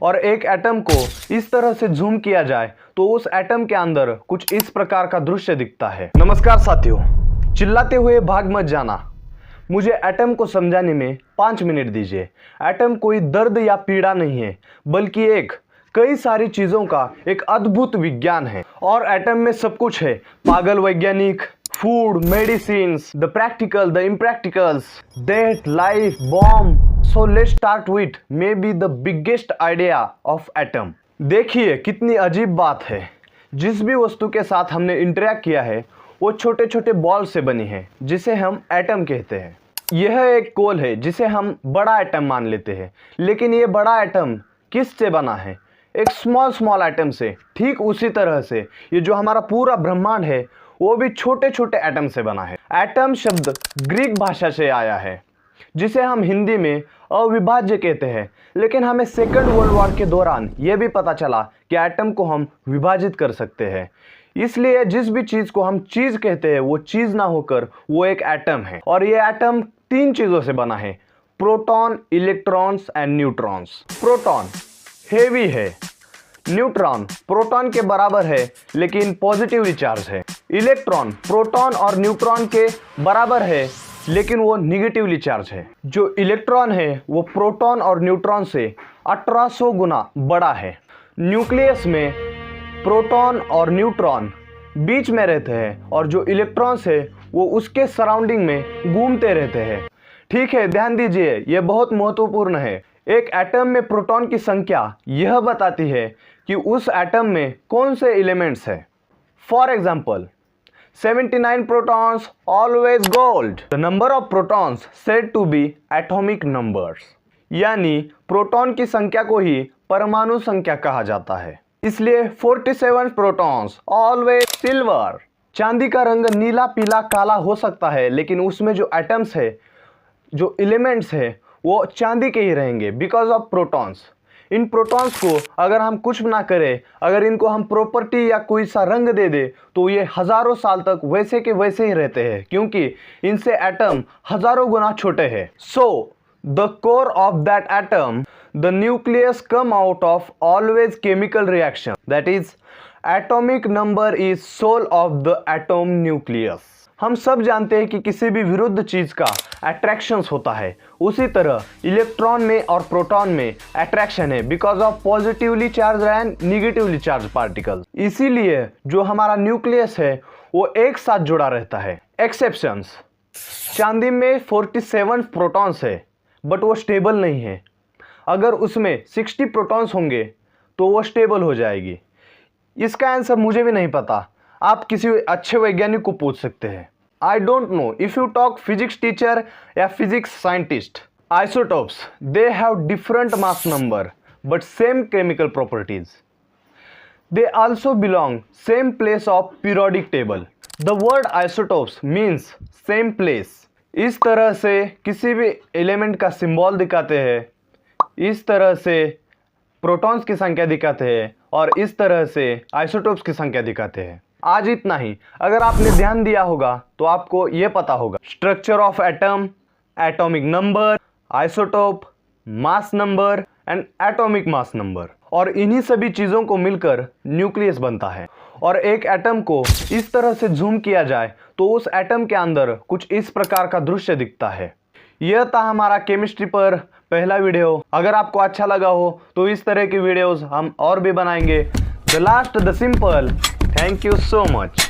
और एक एटम को इस तरह से जूम किया जाए तो उस एटम के अंदर कुछ इस प्रकार का दृश्य दिखता है। नमस्कार साथियों, चिल्लाते हुए भाग मत जाना, मुझे एटम को समझाने में 5 मिनट दीजिए। एटम कोई दर्द या पीड़ा नहीं है, बल्कि एक कई सारी चीजों का एक अद्भुत विज्ञान है। और एटम में सब कुछ है, पागल वैज्ञानिक, food, medicines, the practical, the impracticals, death, life, bomb. So let's start with maybe the biggest idea of atom. देखिए कितनी अजीब बात है, जिस भी वस्तु के साथ हमने इंटरेक्ट किया है वो छोटे छोटे बॉल से बनी है, जिसे हम एटम कहते हैं। यह एक कोल है जिसे हम बड़ा एटम मान लेते हैं, लेकिन ये बड़ा एटम किस से बना है? एक स्मॉल एटम से। ठीक उसी तरह से ये जो हमारा पूरा ब्रह्मांड है वो भी छोटे छोटे एटम से बना है। एटम शब्द ग्रीक भाषा से आया है, जिसे हम हिंदी में अविभाज्य कहते हैं। लेकिन हमें सेकेंड वर्ल्ड वॉर के दौरान यह भी पता चला कि एटम को हम विभाजित कर सकते हैं। इसलिए जिस भी चीज को हम चीज कहते हैं वो चीज ना होकर वो एक एटम है। और ये एटम 3 चीजों से बना है, proton, electrons and neutrons. Proton heavy है, न्यूट्रॉन प्रोटॉन के बराबर है लेकिन पॉजिटिवली चार्ज है। इलेक्ट्रॉन प्रोटॉन और न्यूट्रॉन के बराबर है लेकिन वो निगेटिवली चार्ज है। जो इलेक्ट्रॉन है वो प्रोटॉन और न्यूट्रॉन से 1800 गुना बड़ा है। न्यूक्लियस में प्रोटॉन और न्यूट्रॉन बीच में रहते हैं और जो इलेक्ट्रॉन्स है वो उसके सराउंडिंग में घूमते रहते हैं। ठीक है, ध्यान दीजिए, यह बहुत महत्वपूर्ण है। एक एटम में प्रोटॉन की संख्या यह बताती है कि उस एटम में कौन से एलिमेंट्स है। For example 79 protons always gold. The number of protons said to be atomic numbers. यानी प्रोटॉन की संख्या को ही परमाणु संख्या कहा जाता है। इसलिए 47 protons always silver. चांदी का रंग नीला, पीला, काला हो सकता है, लेकिन उसमें जो एटम्स है, जो एलिमेंट्स है, वो चांदी के ही रहेंगे because of protons. In protons को अगर हम कुछ ना करें, अगर इनको हम प्रॉपर्टी या कोई सा रंग दे दे तो ये हजारों साल तक वैसे के वैसे ही रहते हैं, क्योंकि इनसे एटम हजारों गुना छोटे हैं। So the core of that atom, the nucleus come out of always chemical reaction, that is atomic number is sole of the atom nucleus. हम सब जानते हैं कि किसी भी विरुद्ध चीज का अट्रैक्शंस होता है, उसी तरह इलेक्ट्रॉन में और प्रोटॉन में अट्रैक्शन है because of positively charge and negatively charge particles. इसीलिए जो हमारा न्यूक्लियस है वो एक साथ जुड़ा रहता है। एक्सेप्शंस, चांदी में 47 प्रोटॉन्स है बट वो स्टेबल नहीं है। अगर उसमें 60 प्रोटॉन्स होंगे तो वो स्टेबल हो जाएगी। इसका आंसर मुझे भी नहीं पता, आप किसी अच्छे वैज्ञानिक को पूछ सकते हैं। I don't know if you talk physics teacher या physics scientist. Isotopes, they have different mass number but same chemical properties. They also belong same place of periodic table. The word isotopes means same place. इस तरह से किसी भी element का symbol दिखाते हैं, इस तरह से प्रोटॉन्स की संख्या दिखाते हैं और इस तरह से आइसोटोप्स की संख्या दिखाते हैं। आज इतना ही। अगर आपने ध्यान दिया होगा तो आपको यह पता होगा structure of atom, atomic number, isotope, mass number and atomic mass number. और इन्हीं सभी चीजों को मिलकर न्यूक्लियस बनता है। और एक एटम को इस तरह से जूम किया जाए तो उस एटम के अंदर कुछ इस प्रकार का दृश्य दिखता है। यह था हमारा केमिस्ट्री पर पहला वीडियो। अगर आपको अच्छा लगा हो तो इस तरह की वीडियोस हम और भी बनाएंगे। The last the simple. Thank you so much.